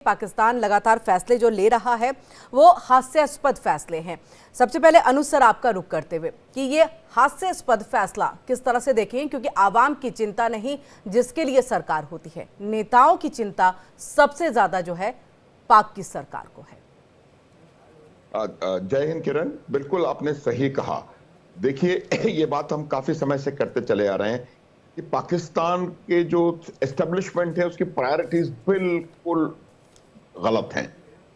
पाकिस्तान लगातार फैसले जो ले रहा है वो हास्यास्पद फैसले हैं। सबसे पहले अनुज सर आपका रुख करते हुए कि ये हास्यास्पद फैसला किस तरह से देखें, क्योंकि आवाम की चिंता नहीं जिसके लिए सरकार होती है, नेताओं की चिंता सबसे ज्यादा जो है पाक की सरकार को है। जय हिंद किरण, बिल्कुल आपने सही कहा। देखिए ये बात हम काफी समय से करते चले आ रहे हैं कि पाकिस्तान के जो एस्टेब्लिशमेंट है उसकी प्रायोरिटीज बिल्कुल गलत हैं।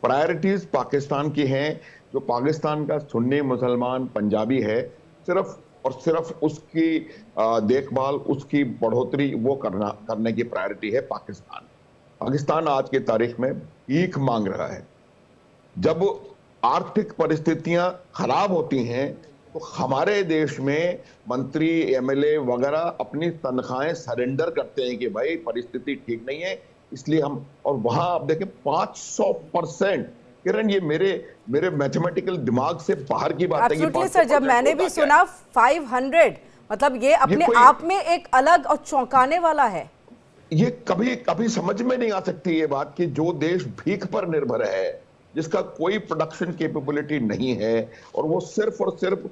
प्रायोरिटीज पाकिस्तान की हैं, जो पाकिस्तान का सुन्नी मुसलमान पंजाबी है, सिर्फ और सिर्फ उसकी देखभाल, उसकी बढ़ोतरी वो करने की प्रायोरिटी है पाकिस्तान। पाकिस्तान आज की तारीख में भीख मांग रहा है। जब आर्थिक परिस्थितियां खराब होती हैं तो हमारे देश में मंत्री, एमएलए वगैरह अपनी तनख्वाहें सरेंडर करते हैं कि भाई परिस्थिति ठीक नहीं है, इसलिए हम। और वहां आप देखें 500%। किरण, ये मेरे मैथमेटिकल दिमाग से बाहर की बात है कि सर, जब मैंने भी सुना 500, मतलब ये अपने आप में एक अलग और चौंकाने वाला है। ये कभी कभी समझ में नहीं आ सकती ये बात कि जो देश भीख पर निर्भर है, जिसका कोई प्रोडक्शन कैपेबिलिटी नहीं है, और वो सिर्फ और सिर्फ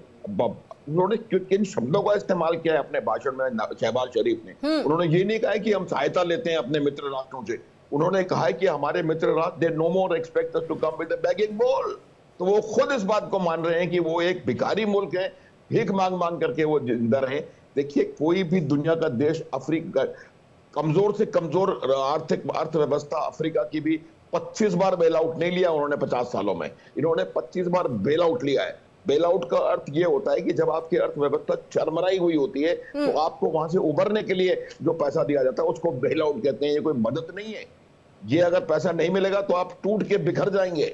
उन्होंने किन शब्दों का इस्तेमाल किया है अपने भाषण में शहबाज शरीफ ने। उन्होंने ये नहीं कहा है कि हम सहायता लेते हैं अपने मित्र राष्ट्रों से, उन्होंने कहा है कि हमारे मित्र राष्ट्र they no more expect us to come with a begging bowl. तो वो खुद इस बात को मान रहे हैं कि वो एक भिखारी मुल्क है, भीख मांग मांग करके वो जिंदा रहे। देखिए, कोई भी दुनिया का देश, अफ्रीका कमजोर से कमजोर आर्थिक अर्थव्यवस्था अफ्रीका की भी 25 बार बेल आउट नहीं लिया उन्होंने 50 सालों में। इन्होंने 25 बार बेल आउट लिया है। बेल आउट का अर्थ ये होता है कि जब आपकी अर्थव्यवस्था चरमराई हुई होती है तो आपको वहां से उबरने के लिए जो पैसा दिया जाता है उसको बेल आउट कहते हैं। ये कोई मदद नहीं है। ये अगर पैसा नहीं मिलेगा तो आप टूट के बिखर जाएंगे।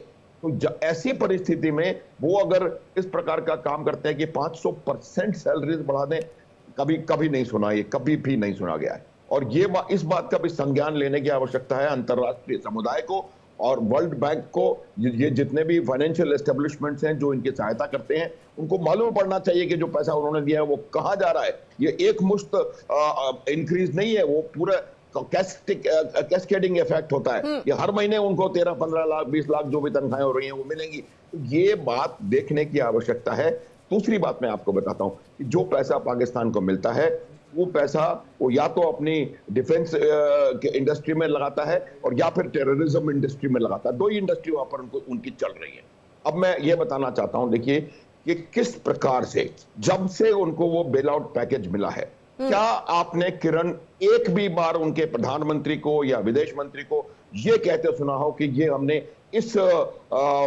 तो ऐसी परिस्थिति में वो अगर इस प्रकार का काम करते हैं कि 500% सैलरीज बढ़ा दें, कभी नहीं सुना, ये कभी भी नहीं सुना गया है। और इस बात का भी संज्ञान लेने की आवश्यकता है अंतरराष्ट्रीय समुदाय को और वर्ल्ड बैंक को। ये जितने भी फाइनेंशियल एस्टेब्लिशमेंट्स हैं जो इनकी सहायता करते हैं, उनको मालूम पड़ना चाहिए कि जो पैसा उन्होंने दिया है वो कहां जा रहा है। ये एक मुश्त इंक्रीज नहीं है, वो पूरा कैस्केडिंग इफेक्ट होता है। ये हर महीने उनको 13-15 लाख 20 लाख जो भी तनख्वाहें हो रही हैं वो मिलेंगी। तो ये बात देखने की आवश्यकता है। दूसरी बात मैं आपको बताता हूं कि जो पैसा पाकिस्तान को मिलता है वो पैसा वो या तो अपनी डिफेंस इंडस्ट्री में लगाता है और या फिर टेररिज्म इंडस्ट्री में लगाता है। दो ही इंडस्ट्री वहां पर उनकी चल रही है। अब मैं ये बताना चाहता हूं, देखिए कि किस प्रकार से जब से उनको वो बेल आउट पैकेज मिला है, क्या आपने किरण एक भी बार उनके प्रधानमंत्री को या विदेश मंत्री को ये कहते सुना हो कि ये हमने इस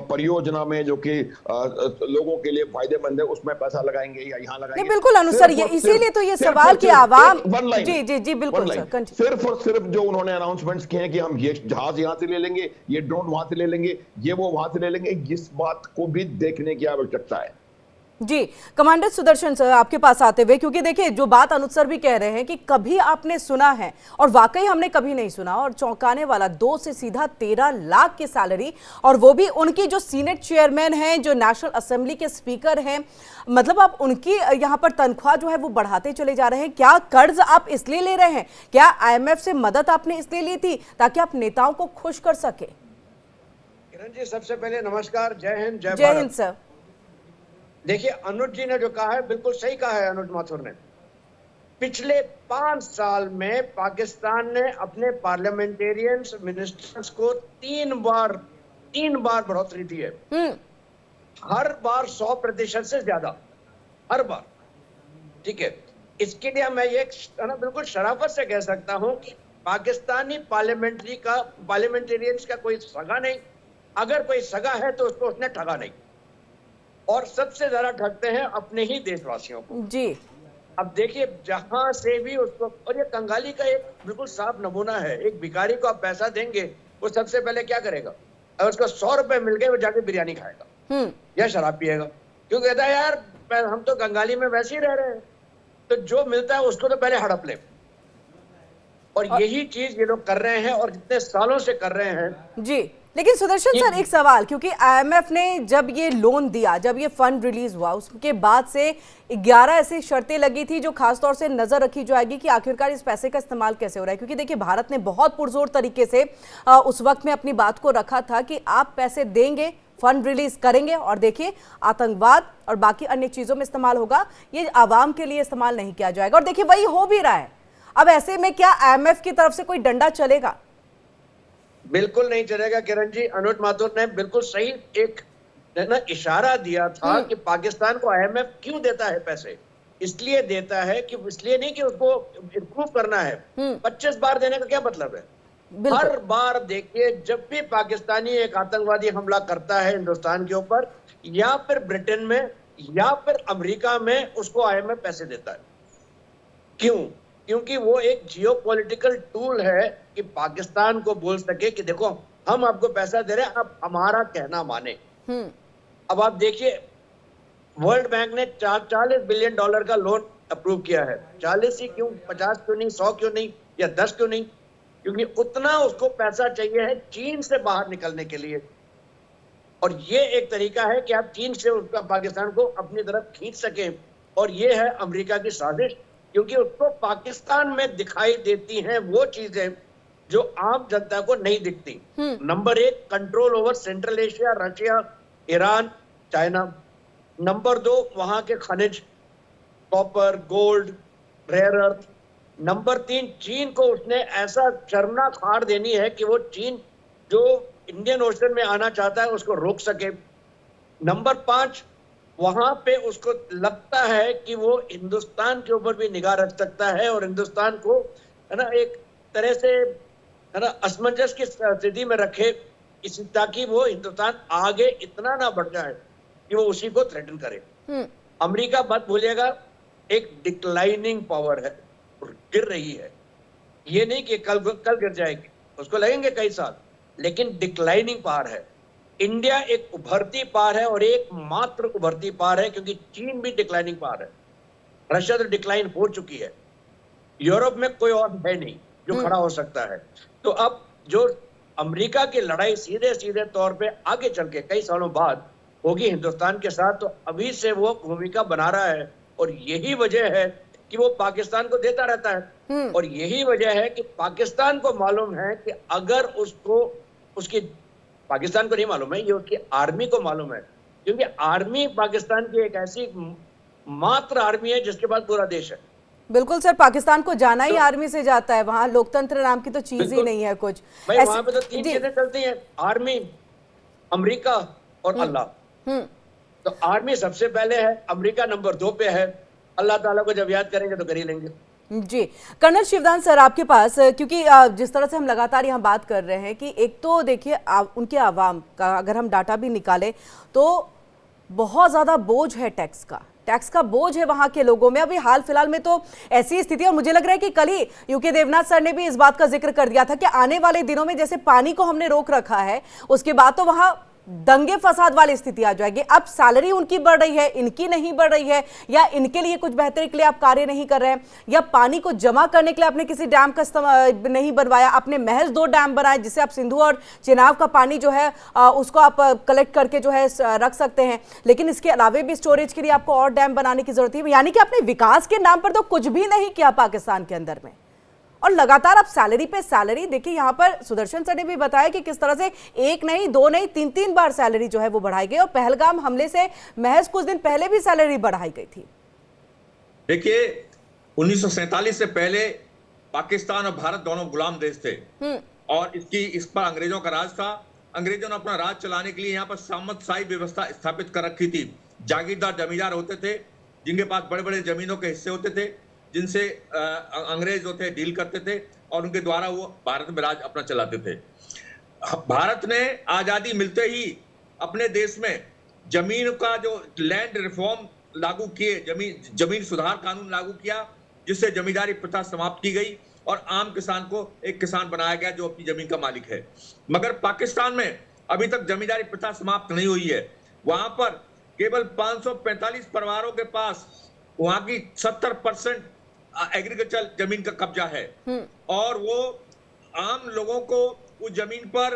परियोजना में जो कि लोगों के लिए फायदेमंद है उसमें पैसा लगाएंगे या यहाँ लगाएंगे? बिल्कुल अनुसर, ये इसीलिए तो ये सवाल कि आवाम जी बिल्कुल सर, सिर्फ और सिर्फ जो उन्होंने अनाउंसमेंट्स किए हैं कि हम ये जहाज यहाँ से ले लेंगे, ये ड्रोन वहां से ले लेंगे, ये वो वहां से ले लेंगे, इस बात को भी देखने की आवश्यकता है। जी कमांडर सुदर्शन सर, आपके पास आते हुए, क्योंकि देखिए जो बात अनुज सर भी कह रहे हैं कि कभी आपने सुना है, और वाकई हमने कभी नहीं सुना, और चौंकाने वाला 2 से सीधा 13 लाख की सैलरी, और वो भी उनकी जो सीनेट चेयरमैन हैं, जो नेशनल असेंबली के स्पीकर हैं। मतलब आप उनकी यहाँ पर तनख्वाह जो है वो बढ़ाते चले जा रहे हैं। क्या कर्ज आप इसलिए ले रहे हैं? क्या IMF से मदद आपने इसलिए ली थी ताकि आप नेताओं को खुश कर सके? किरण जी, सबसे पहले नमस्कार, जय हिंद, जय हिंद सर। देखिए, अनुज जी ने जो कहा है बिल्कुल सही कहा है। अनुज माथुर ने पिछले 5 साल में पाकिस्तान ने अपने पार्लियामेंटेरियंस, मिनिस्टर्स को 3 बार बढ़ोतरी दी है। हर बार 100% से ज्यादा, हर बार। ठीक है, इसके लिए मैं ये बिल्कुल शराफत से कह सकता हूं कि पाकिस्तानी पार्लियामेंटेरियंस का कोई सगा नहीं। अगर कोई सगा है तो उसको उसने ठगा नहीं, और सबसे ज्यादा ठगते हैं अपने ही देशवासियों को जी। अब देखिए, जहां से भी उसको, और ये कंगाली का एक बिल्कुल साफ नमूना है। एक भिखारी को आप पैसा देंगे, वो सबसे पहले क्या करेगा? अगर उसको 100 रुपए मिल गए, वो जाके बिरयानी खाएगा या शराब पिएगा, क्यों? कहता है यार हम तो कंगाली में वैसे ही रह रहे हैं, तो जो मिलता है उसको तो पहले हड़प ले। और यही चीज ये लोग कर रहे हैं, और जितने सालों से कर रहे हैं। जी लेकिन सुदर्शन सर एक सवाल, क्योंकि आईएमएफ ने जब ये लोन दिया, जब ये फंड रिलीज हुआ, उसके बाद से 11 ऐसी शर्तें लगी थी जो खासतौर से नजर रखी जाएगी कि आखिरकार इस पैसे का इस्तेमाल कैसे हो रहा है। क्योंकि देखिए भारत ने बहुत पुरजोर तरीके से उस वक्त में अपनी बात को रखा था कि आप पैसे देंगे, फंड रिलीज करेंगे और देखिए आतंकवाद और बाकी अन्य चीजों में इस्तेमाल होगा, ये आवाम के लिए इस्तेमाल नहीं किया जाएगा। और देखिए वही हो भी रहा है। अब ऐसे में क्या आईएमएफ की तरफ से कोई डंडा चलेगा? बिल्कुल नहीं चलेगा किरण जी। अनुज माथुर ने बिल्कुल सही एक इशारा दिया था कि पाकिस्तान को आईएमएफ क्यों देता है पैसे। इसलिए देता है कि इसलिए नहीं कि उसको इम्प्रूव करना है। 25 बार देने का क्या मतलब है? हर बार देखिए, जब भी पाकिस्तानी एक आतंकवादी हमला करता है हिंदुस्तान के ऊपर, या फिर ब्रिटेन में या फिर अमेरिका में, उसको आईएमएफ पैसे देता है। क्यों? क्योंकि वो एक जियोपॉलिटिकल टूल है कि पाकिस्तान को बोल सके कि देखो हम आपको पैसा दे रहे हैं, आप हमारा कहना माने। अब आप देखिए, वर्ल्ड बैंक ने $40 बिलियन का लोन अप्रूव किया है। 40 ही क्यों, 50 क्यों नहीं, 100 क्यों नहीं, या 10 क्यों नहीं? क्योंकि उतना उसको पैसा चाहिए है चीन से बाहर निकलने के लिए। और ये एक तरीका है कि आप चीन से उसका पाकिस्तान को अपनी तरफ खींच सके। और ये है अमेरिका की साजिश, क्योंकि उसको पाकिस्तान में दिखाई देती हैं वो चीजें जो आम जनता को नहीं दिखती। Number 1, control over Central Asia, Russia, Iran, China. Number 2, वहां के खनिज, copper, gold, rare earth. Number 3, Cheen को उसने ऐसा शर्मनाक हार देनी है कि वो चीन जो इंडियन ओशन में आना चाहता है उसको रोक सके। नंबर 5, वहां पे उसको लगता है कि वो हिंदुस्तान के ऊपर भी निगाह रख सकता है और हिंदुस्तान को है ना एक तरह से है ना असमंजस की स्थिति में रखे, ताकि वो हिंदुस्तान आगे इतना ना बढ़ जाए कि वो उसी को थ्रेटन करे। अमेरिका मत भूलिएगा, एक डिक्लाइनिंग पावर है, गिर रही है। ये नहीं कि कल गिर जाएगी, उसको लगेंगे कई साल, लेकिन डिक्लाइनिंग पावर है। इंडिया एक उभरती पावर है और एक मात्र उभरती पावर है, क्योंकि चीन भी डिक्लाइनिंग पावर है। रशिया तो डिक्लाइन हो चुकी है। यूरोप में कोई और है नहीं जो खड़ा हो सकता है। तो अब जो अमेरिका की लड़ाई सीधे सीधे तौर पे आगे चल के कई सालों बाद होगी हिंदुस्तान के साथ, तो अभी से वो भूमिका बना रहा है। और यही वजह है कि वो पाकिस्तान को देता रहता है। और यही वजह है कि पाकिस्तान को मालूम है कि अगर उसको, उसकी, पाकिस्तान को नहीं मालूम है, ये उसकी आर्मी को मालूम है। क्योंकि आर्मी पाकिस्तान की एक ऐसी मात्र आर्मी है जिसके पास पूरा देश है। बिल्कुल सर, पाकिस्तान को जाना ही आर्मी से जाता है। वहां लोकतंत्र नाम की तो चीज ही नहीं है कुछ। भाई वहां पे तो 3 चीजें चलती हैं, आर्मी, अमेरिका और अल्लाह। तो आर्मी सबसे पहले है, अमेरिका नंबर 2 पे है, अल्लाह ताला को जब याद करेंगे तो कर ही लेंगे। जी, कर्नल शिवदान सर आपके पास, क्योंकि जिस तरह से हम लगातार यहाँ बात कर रहे हैं कि एक तो देखिए उनके आवाम का अगर हम डाटा भी निकालें तो बहुत ज़्यादा बोझ है टैक्स का बोझ है वहाँ के लोगों में। अभी हाल फिलहाल में तो ऐसी स्थिति, और मुझे लग रहा है कि कल ही यूके देवनाथ सर ने भी इस बात का जिक्र कर दिया था कि आने वाले दिनों में जैसे पानी को हमने रोक रखा है, उसके बाद तो वहाँ दंगे फसाद वाली स्थिति आ जाएगी। अब सैलरी उनकी बढ़ रही है, इनकी नहीं बढ़ रही है, या इनके लिए कुछ बेहतरी के लिए आप कार्य नहीं कर रहे हैं, या पानी को जमा करने के लिए आपने किसी डैम का नहीं बनवाया, आपने महज 2 डैम बनाए जिससे आप सिंधु और चेनाब का पानी जो है उसको आप कलेक्ट करके जो है रख सकते हैं। लेकिन इसके अलावा भी स्टोरेज के लिए आपको और डैम बनाने की जरूरत है। यानी कि आपने विकास के नाम पर तो कुछ भी नहीं किया पाकिस्तान के अंदर में, और लगातार आप सैलरी पे सैलरी। देखिए यहाँ पर सुदर्शन सर ने भी बताया कि किस तरह से 1 नहीं 2 नहीं 3 बार सैलरी जो है वो बढ़ाई गई, और पहलगाम हमले से महज कुछ दिन पहले भी सैलरी बढ़ाई गई थी। देखिए 1947 से पहले पाकिस्तान और भारत दोनों गुलाम देश थे, और इस पर अंग्रेजों का राज था। अंग्रेजों ने अपना राज चलाने के लिए यहाँ पर सामंतशाही व्यवस्था स्थापित कर रखी थी। जागीरदार जमींदार होते थे जिनके पास बड़े बड़े जमीनों के हिस्से होते थे, जिनसे अंग्रेज जो थे डील करते थे, और उनके द्वारा वो भारत में राज अपना चलाते थे। भारत ने आजादी मिलते ही अपने देश में जमीन का जो लैंड रिफॉर्म लागू किए, जमीन सुधार कानून लागू किया, जिससे जमींदारी प्रथा समाप्त की गई और आम किसान को एक किसान बनाया गया जो अपनी जमीन का मालिक है। मगर पाकिस्तान में अभी तक जमींदारी प्रथा समाप्त नहीं हुई है। वहां पर केवल 545 परिवारों के पास वहां की 70% एग्रीकल्चर जमीन का कब्जा है, और वो आम लोगों को उस जमीन पर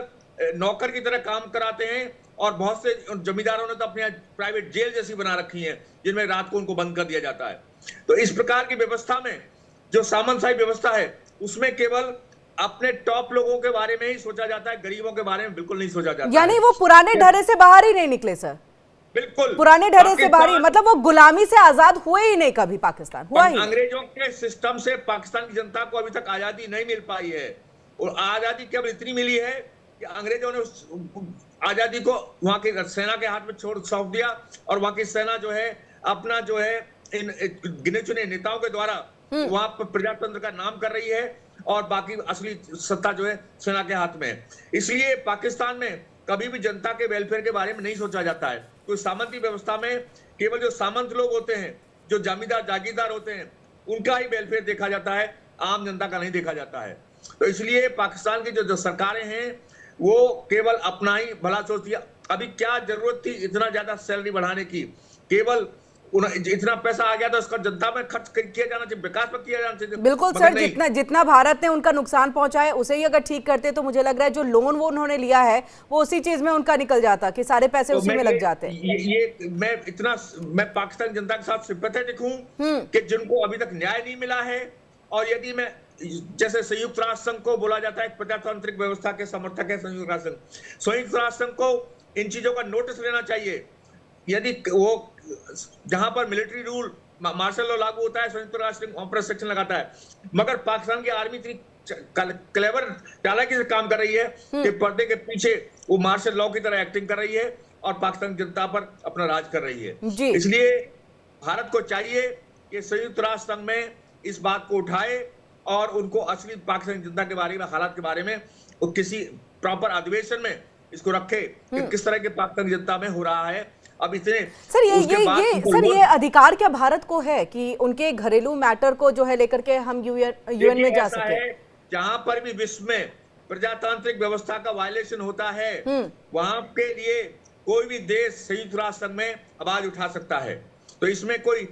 नौकर की तरह काम कराते हैं, और बहुत से जमींदारों ने तो अपने प्राइवेट जेल जैसी बना रखी है जिनमें रात को उनको बंद कर दिया जाता है। तो इस प्रकार की व्यवस्था में जो सामंतशाही व्यवस्था है उसमें केवल अपने टॉप लोगों के बारे में ही सोचा जाता है, गरीबों के बारे में बिल्कुल नहीं सोचा जाता। यानी वो पुराने ढर्रे से बाहर ही नहीं निकले सर। बिल्कुल पुराने ढर्रे से बाहर ही, मतलब वो गुलामी से आजाद हुए ही नहीं, कभी पाकिस्तान हुआ ही। अंग्रेजों के सिस्टम से पाकिस्तान की जनता को अभी तक आजादी नहीं मिल पाई है, और आजादी केवल इतनी मिली है कि अंग्रेजों ने उस आजादी को वहां की सेना के हाथ में सौंप दिया, और वहां की सेना जो है अपना जो है इन गिने चुने नेताओं के द्वारा वहां पर प्रजातंत्र का नाम कर रही है, और बाकी असली सत्ता जो है सेना के हाथ में है। इसलिए पाकिस्तान में कभी भी जनता के वेलफेयर के बारे में नहीं सोचा जाता है। तो सामंती व्यवस्था में केवल जो सामंत लोग होते हैं, जो जमींदार जागीरदार होते हैं, उनका ही वेलफेयर देखा जाता है, आम जनता का नहीं देखा जाता है। तो इसलिए पाकिस्तान की जो सरकारें हैं वो केवल अपना ही भला सोचती है। अभी क्या जरूरत थी इतना ज्यादा सैलरी बढ़ाने की? केवल इतना पैसा आ गया तो उसका जनता में खर्च किया जाना चाहिए, विकास पर किया जाना चाहिए। बिल्कुल सर, जितना भारत ने उनका नुकसान पहुंचा है उसे ही अगर ठीक करते तो मुझे लग रहा है जो लोन वो उन्होंने लिया है वो उसी चीज में उनका निकल जाता, कि सारे पैसे तो उसी में लग जाते। मैं पाकिस्तान जनता के साथ सिंपैथेटिक हूं कि जिनको अभी तक न्याय नहीं मिला है, और यदि मैं जैसे संयुक्त राष्ट्र संघ को बोला जाता है प्रजातांत्रिक व्यवस्था के समर्थक है संयुक्त राष्ट्र संघ को इन चीजों का नोटिस लेना चाहिए। यदि वो जहां पर मिलिट्री रूल मार्शल लॉ लागू होता है, संयुक्त राष्ट्र ऑपरेशन सेक्शन लगाता है, मगर पाकिस्तान की आर्मी इतनी क्लेवर चालाकी से काम कर रही है कि पर्दे के पीछे वो मार्शल लॉ की तरह एक्टिंग कर रही है और पाकिस्तान जनता पर अपना राज कर रही है। इसलिए भारत को चाहिए कि संयुक्त राष्ट्र संघ में इस बात को उठाए और उनको असली पाकिस्तान जनता के बारे में, हालात के बारे में किसी प्रॉपर अधिवेशन में इसको रखे कि किस तरह के पाकिस्तान जनता में हो रहा है। अब इतने सर ये अधिकार क्या भारत को है कि उनके घरेलू मैटर को जो है लेकर के हम यूएन में जा सके? जहां पर भी विश्व में प्रजातांत्रिक व्यवस्था का वायलेशन होता है वहां के लिए कोई भी देश संयुक्त राष्ट्र संघ में आवाज उठा सकता है। तो इसमें कोई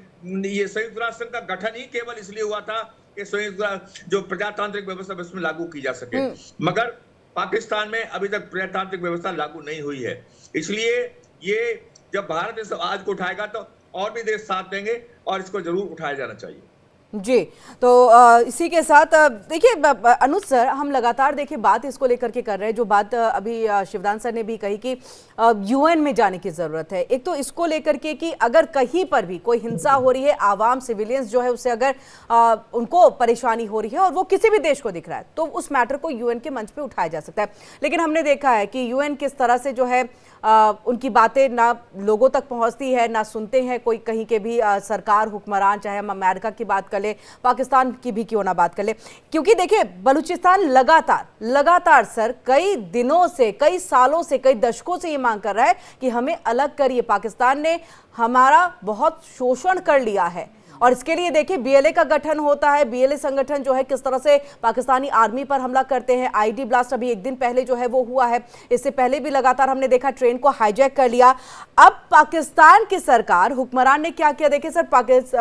ये संयुक्त राष्ट्र संघ का गठन ही केवल इसलिए हुआ था कि संयुक्त जो प्रजातांत्रिक व्यवस्था इसमें लागू की जा सके, मगर पाकिस्तान में अभी तक प्रजातांत्रिक व्यवस्था लागू नहीं हुई है। इसलिए ये जब भारत इस आवाज को उठाएगा तो और भी देश साथ देंगे और इसको जरूर उठाया जाना चाहिए। जी, तो इसी के साथ देखिए अनुज सर, हम लगातार देखिए बात इसको लेकर के कर रहे हैं, जो बात अभी शिवदान सर ने भी कही कि यूएन में जाने की ज़रूरत है। एक तो इसको लेकर के कि अगर कहीं पर भी कोई हिंसा हो रही है, आवाम सिविलियंस जो है उससे अगर उनको परेशानी हो रही है और वो किसी भी देश को दिख रहा है तो उस मैटर को यूएन के मंच पे उठाया जा सकता है। लेकिन हमने देखा है कि यूएन किस तरह से जो है उनकी बातें ना लोगों तक पहुंचती है, ना सुनते हैं कोई कहीं के भी सरकार हुक्मरान, चाहे हम अमेरिका की बात कर ले, पाकिस्तान की भी क्यों ना बात कर ले। क्योंकि देखिए बलूचिस्तान लगातार सर कई दिनों से, कई सालों से, कई दशकों से ये मांग कर रहा है कि हमें अलग करिए, पाकिस्तान ने हमारा बहुत शोषण कर लिया है। और इसके लिए देखिए बीएलए का गठन होता है, बीएलए संगठन जो है किस तरह से पाकिस्तानी आर्मी पर हमला करते हैं। आईडी ब्लास्ट अभी एक दिन पहले जो है वो हुआ है, इससे पहले भी लगातार हमने देखा ट्रेन को हाईजैक कर लिया। अब पाकिस्तान की सरकार, हुक्मरान ने क्या किया देखिए सर,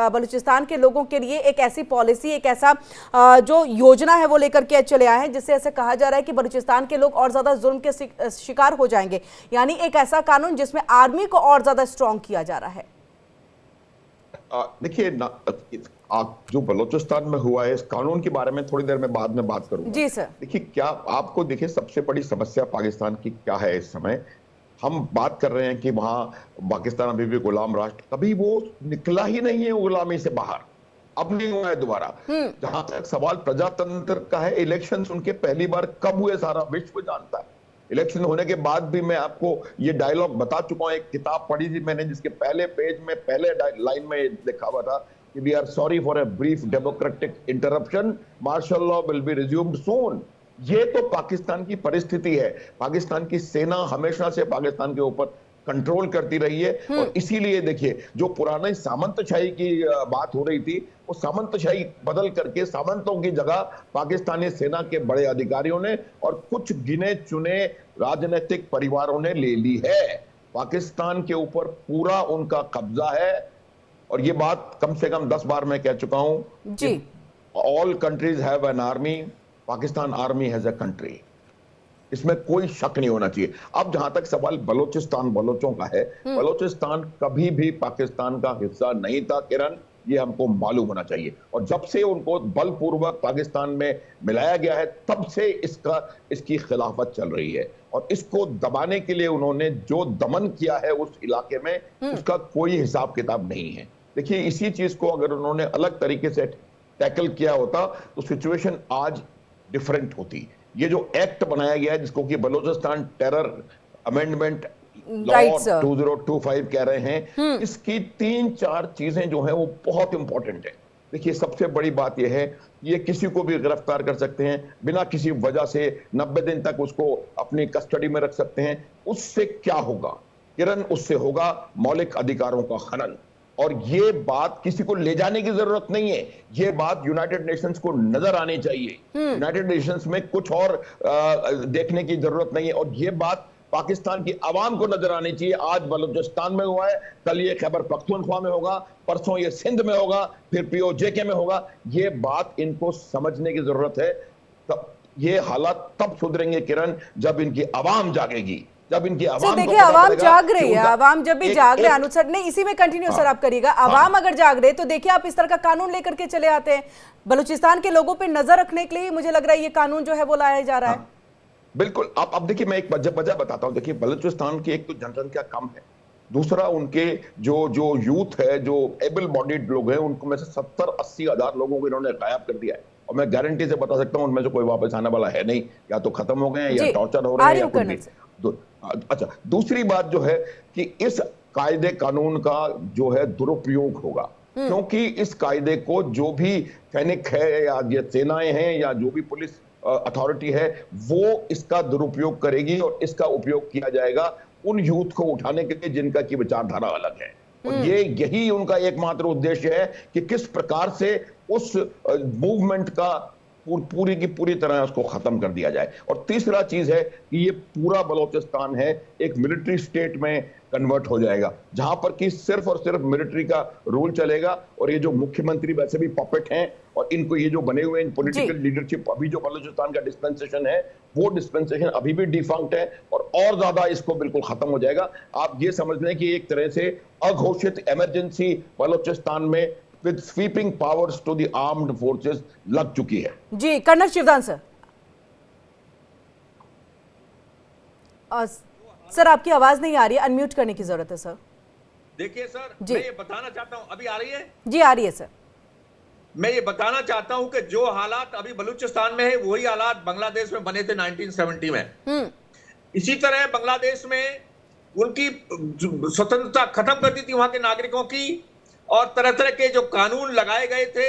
बलूचिस्तान के लोगों के लिए एक ऐसी पॉलिसी, एक ऐसा जो योजना है वो लेकर के चले आए हैं, जिससे ऐसे कहा जा रहा है कि बलूचिस्तान के लोग और ज्यादा जुल्म के शिकार हो जाएंगे। यानी एक ऐसा कानून जिसमें आर्मी को और ज्यादा स्ट्रॉन्ग किया जा रहा है। देखिए जो बलूचिस्तान में हुआ है इस कानून के बारे में थोड़ी देर में बाद में बात करूंगा। जी सर। देखिए क्या आपको देखिए सबसे बड़ी समस्या पाकिस्तान की क्या है इस समय? हम बात कर रहे हैं कि वहां पाकिस्तान अभी भी गुलाम राष्ट्र, कभी वो निकला ही नहीं है गुलामी से बाहर, अब नहीं हुआ है दोबारा। जहां तक सवाल प्रजातंत्र का है, इलेक्शंस उनके पहली बार कब हुए सारा विश्व जानता है। इलेक्शन होने के बाद भी मैं आपको ये डायलॉग बता चुका हूं, एक किताब पढ़ी थी मैंने जिसके पहले पेज में पहले लाइन में लिखा हुआ था कि we are sorry for a brief democratic interruption, martial law will be resumed soon. ये तो पाकिस्तान की परिस्थिति है। पाकिस्तान की सेना हमेशा से पाकिस्तान के ऊपर कंट्रोल करती रही है और इसीलिए देखिए जो पुरानी सामंतशाही की बात हो रही थी वो सामंतशाही बदल करके सामंतों की जगह पाकिस्तानी सेना के बड़े अधिकारियों ने और कुछ गिने चुने राजनीतिक परिवारों ने ले ली है। पाकिस्तान के ऊपर पूरा उनका कब्जा है और ये बात कम से कम 10 बार मैं कह चुका हूं जी। All countries have an army, Pakistan army has a country. इसमें कोई शक नहीं होना चाहिए। अब जहां तक सवाल बलूचिस्तान बलोचों का है, बलूचिस्तान कभी भी पाकिस्तान का हिस्सा नहीं था किरण, ये हमको मालूम होना चाहिए। और जब से उनको बलपूर्वक पाकिस्तान में मिलाया गया है तब से इसकी खिलाफत चल रही है, और इसको दबाने के लिए उन्होंने जो दमन किया है उस इलाके में, उसका कोई हिसाब किताब नहीं है। देखिए, इसी चीज को अगर उन्होंने अलग तरीके से टैकल किया होता तो सिचुएशन आज डिफरेंट होती। ये जो एक्ट बनाया गया है जिसको कि बलूचिस्तान टेरर अमेंडमेंट लॉ 2025 कह रहे हैं, इसकी 3-4 चीजें जो हैं वो बहुत इंपॉर्टेंट है। देखिए, सबसे बड़ी बात यह है, ये किसी को भी गिरफ्तार कर सकते हैं बिना किसी वजह से, 90 दिन तक उसको अपनी कस्टडी में रख सकते हैं। उससे क्या होगा किरण? उससे होगा मौलिक अधिकारों का हनन। और ये बात किसी को ले जाने की जरूरत नहीं है, ये बात यूनाइटेड नेशंस को नजर आनी चाहिए। यूनाइटेड नेशंस में कुछ और देखने की जरूरत नहीं है, और ये बात पाकिस्तान की आवाम को नजर आनी चाहिए। आज बलूचिस्तान में हुआ है, कल ये खैबर पख्तूनख्वा में होगा, परसों ये सिंध में होगा, फिर POJK में होगा। ये बात इनको समझने की जरूरत है। तब ये हालात तब सुधरेंगे किरण, जब इनकी आवाम जागेगी, जब इनकी आवाम। देखिए, आवाम जाग रही है। आवाम जब भी जाग रहे हैं, अनुज सर नहीं, इसी में कंटिन्यू सर आप करिएगा। आवाम अगर जाग रहे तो देखिए, आप इस तरह का कानून लेकर के चले आते हैं। बलूचिस्तान के लोगों पे नजर रखने के लिए मुझे लग रहा है ये कानून जो है वो लाया जा रहा है। बिल्कुल। अब देखिए, मैं एक वजह बताता हूं। देखिए, बलूचिस्तान की एक तो जनसंख्या कम है, दूसरा उनके जो यूथ है, जो एबल बॉडीड लोग हैं, उनको में से 70-80 हजार लोगों को इन्होंने गायब कर दिया है। और मैं गारंटी से बता सकता हूं उनमें से कोई वापस आने वाला है नहीं, या तो खत्म हो गए हैं या टॉर्चर हो रहे हैं या कुछ भी। अच्छा, दूसरी बात जो है कि इस कायदे कानून का जो है दुरुपयोग होगा, क्योंकि इस कायदे को जो भी सैनिक है या ये सेनाएं हैं या जो भी पुलिस अथॉरिटी है, वो इसका दुरुपयोग करेगी, और इसका उपयोग किया जाएगा उन यूथ को उठाने के लिए जिनका की विचारधारा अलग है। और यही उनका एकमात्र उद्देश्य है कि किस प्रकार से उस मूवमेंट का पूरी की पूरी तरह उसको खत्म कर दिया जाए। और तीसरा चीज है कि ये पूरा बलूचिस्तान है एक मिलिट्री स्टेट में कन्वर्ट हो जाएगा, जहां पर कि सिर्फ और सिर्फ मिलिट्री का रूल चलेगा। और ये जो मुख्यमंत्री वैसे भी पपेट हैं, और इनको ये जो बने हुए हैं पॉलिटिकल लीडरशिप, अभी जो बलूचिस्तान का डिस्पेंसेशन है वो डिस्पेंसेशन अभी भी डिफंक्ट है, और ज्यादा इसको बिल्कुल खत्म हो जाएगा। आप ये समझ लें कि एक तरह से अघोषित इमरजेंसी बलूचिस्तान में with sweeping powers to the armed forces लग चुकी है। जी, कर्नल शिवदान सर। सर, आपकी आवाज नहीं आ रही है, अनम्यूट करने की जरूरत है सर। देखिए सर, मैं ये बताना चाहता हूं, अभी आ रही है? जी, आ रही है सर। मैं ये बताना चाहता हूं कि जो हालात अभी बलूचिस्तान में है वही हालात बांग्लादेश में बने थे 1970 में। इसी तरह बांग्लादेश में उनकी स्वतंत्रता खत्म कर दी थी वहां के नागरिकों की, और तरह तरह के जो कानून लगाए गए थे।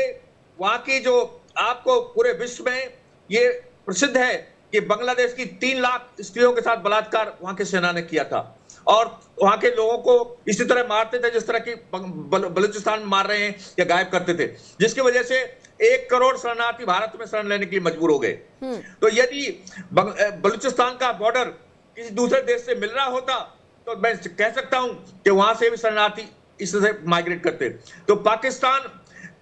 वहां की जो आपको पूरे विश्व में ये प्रसिद्ध है कि बांग्लादेश की 3 लाख स्त्रियों के साथ बलात्कार वहां के सेना ने किया था, और वहां के लोगों को इसी तरह मारते थे जिस तरह की बलूचिस्तान में मार रहे हैं या गायब करते थे, जिसकी वजह से 1 करोड़ शरणार्थी भारत में शरण लेने के लिए मजबूर हो गए। तो यदि बलूचिस्तान का बॉर्डर किसी दूसरे देश से मिल रहा होता तो मैं कह सकता हूं कि वहां से भी शरणार्थी इससे माइग्रेट करते। तो पाकिस्तान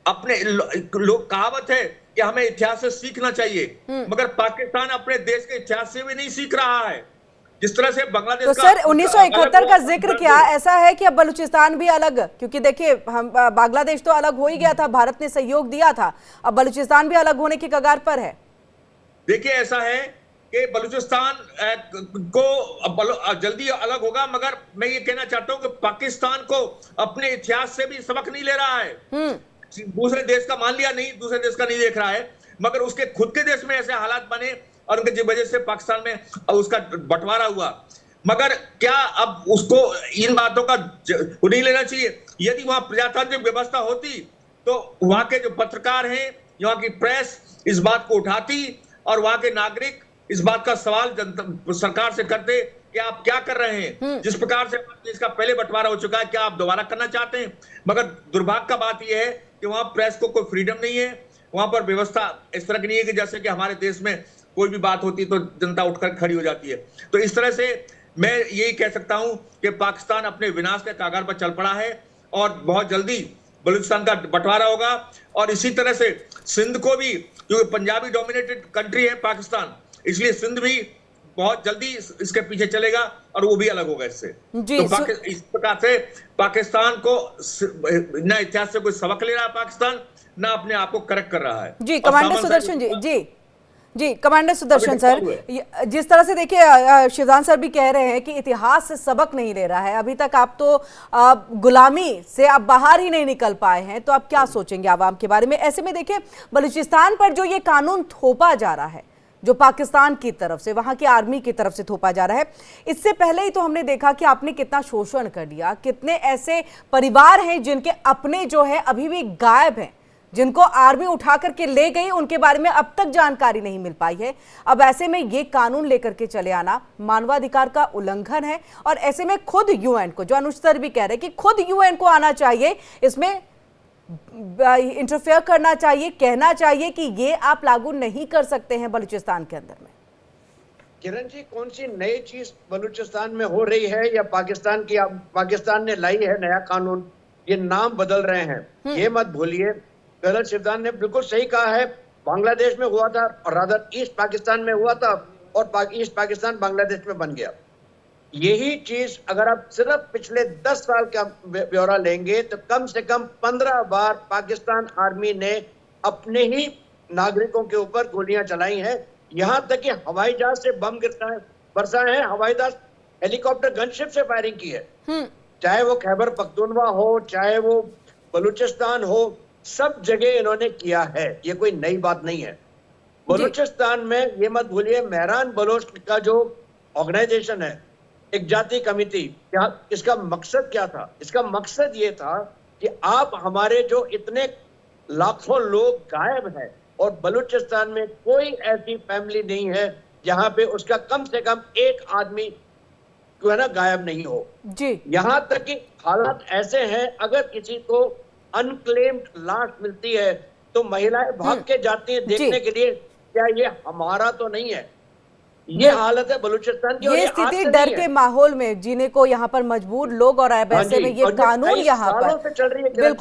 अपने लोग कहावत है कि हमें इतिहास से सीखना चाहिए, मगर पाकिस्तान अपने देश के इतिहास से भी नहीं सीख रहा है। जिस तरह से बांग्लादेश तो सर 1971 का जिक्र किया, ऐसा है कि अब बलूचिस्तान भी अलग, क्योंकि देखिए हम बांग्लादेश तो अलग हो ही गया था, भारत ने सहयोग दिया था, अब बलूचिस्तान भी अलग होने की कगार पर है। देखिए, ऐसा है कि बलूचिस्तान को जल्दी अलग होगा, मगर मैं ये कहना चाहता हूं कि पाकिस्तान को अपने इतिहास से भी सबक नहीं ले रहा है। दूसरे देश का मान लिया नहीं, दूसरे देश का नहीं देख रहा है, मगर उसके खुद के देश में ऐसे हालात बने और उनकी वजह से पाकिस्तान में उसका बंटवारा हुआ। मगर क्या अब उसको इन बातों का नहीं लेना चाहिए? यदि वहां प्रजातांत्रिक व्यवस्था होती तो वहां के जो पत्रकार हैं, वहां की प्रेस इस बात को उठाती, और वहां के नागरिक इस बात का सवाल सरकार से करते कि आप क्या कर रहे हैं। जिस प्रकार से इसका पहले बंटवारा हो चुका है, क्या आप दोबारा करना चाहते हैं? मगर दुर्भाग्य का बात यह है कि वहां प्रेस को कोई फ्रीडम नहीं है, वहां पर व्यवस्था इस तरह की नहीं है कि जैसे कि हमारे देश में कोई भी बात होती तो जनता उठकर खड़ी हो जाती है। तो इस तरह से मैं यही कह सकता हूं कि पाकिस्तान अपने विनाश के कगार पर चल पड़ा है, और बहुत जल्दी बलूचिस्तान का बंटवारा होगा। और इसी तरह से सिंध को भी, क्योंकि पंजाबी डोमिनेटेड कंट्री है पाकिस्तान, इसलिए सिंध भी बहुत जल्दी इसके पीछे चलेगा और वो भी अलग होगा इससे। जी, तो इस प्रकार से पाकिस्तान को न इतिहास से कोई सबक ले रहा है पाकिस्तान, ना अपने आप को करेक्ट कर रहा है। जी और कमांडर सामंत सुदर्शन साहब जी जी कमांडर सुदर्शन सर, हुए। जिस तरह से देखिए शिवजान सर भी कह रहे हैं कि इतिहास से सबक नहीं ले रहा है, अभी तक आप तो गुलामी से आप बाहर ही नहीं निकल पाए हैं, तो आप क्या सोचेंगे आवाम के बारे में? ऐसे में देखिए बलूचिस्तान पर जो ये कानून थोपा जा रहा है, जो पाकिस्तान की तरफ से, वहां की आर्मी की तरफ से थोपा जा रहा है, इससे पहले ही तो हमने देखा कि आपने कितना शोषण कर लिया, कितने ऐसे परिवार हैं जिनके अपने जो है अभी भी गायब हैं, जिनको आर्मी उठा करके ले गई, उनके बारे में अब तक जानकारी नहीं मिल पाई है। अब ऐसे में ये कानून लेकर के चले आना मानवाधिकार का उल्लंघन है, और ऐसे में खुद यूएन को, जो अनुज सर भी कह रहे हैं कि खुद यूएन को आना चाहिए, इसमें इंटरफेयर करना चाहिए, कहना चाहिए कि ये आप लागू नहीं कर सकते हैं बलूचिस्तान के अंदर में। किरण जी, कौन सी नई चीज बलूचिस्तान में हो रही है या पाकिस्तान ने लाई है नया कानून? ये नाम बदल रहे हैं, ये मत भूलिए। गलत शिवदान ने बिल्कुल सही कहा है, बांग्लादेश में हुआ था, और रादर ईस्ट पाकिस्तान में हुआ था, और ईस्ट पाकिस्तान बांग्लादेश में बन गया। यही चीज अगर आप सिर्फ पिछले 10 साल का ब्यौरा लेंगे तो कम से कम 15 बार पाकिस्तान आर्मी ने अपने ही नागरिकों के ऊपर गोलियां चलाई हैं। यहां तक कि हवाई जहाज से बम गिरता है, बरसाए हैं, हवाई जहाज हेलीकॉप्टर गनशिप से फायरिंग की है। चाहे वो खैबर पख्तूनवा हो, चाहे वो बलूचिस्तान हो, सब जगह इन्होंने किया है, ये कोई नई बात नहीं है। बलूचिस्तान में ये मत भूलिए, मेहरान बलोच का जो ऑर्गेनाइजेशन है, एक जाति कमेटी, क्या इसका मकसद क्या था? इसका मकसद ये था कि आप हमारे जो इतने लाखों लोग गायब हैं, और बलूचिस्तान में कोई ऐसी फैमिली नहीं है जहां पे उसका कम से कम एक आदमी जो है ना गायब नहीं हो जी। यहां तक कि हालात ऐसे हैं, अगर किसी को अनक्लेम्ड लाश मिलती है तो महिलाएं भाग के जाती हैं देखने के लिए, क्या ये हमारा तो नहीं है? ये हालत है बलूचिस्तान की। ये स्थिति डर के माहौल में जीने को यहाँ पर मजबूर लोग, और अब ऐसे में ये कानून यहाँ पर चल रही है। बिल्कुल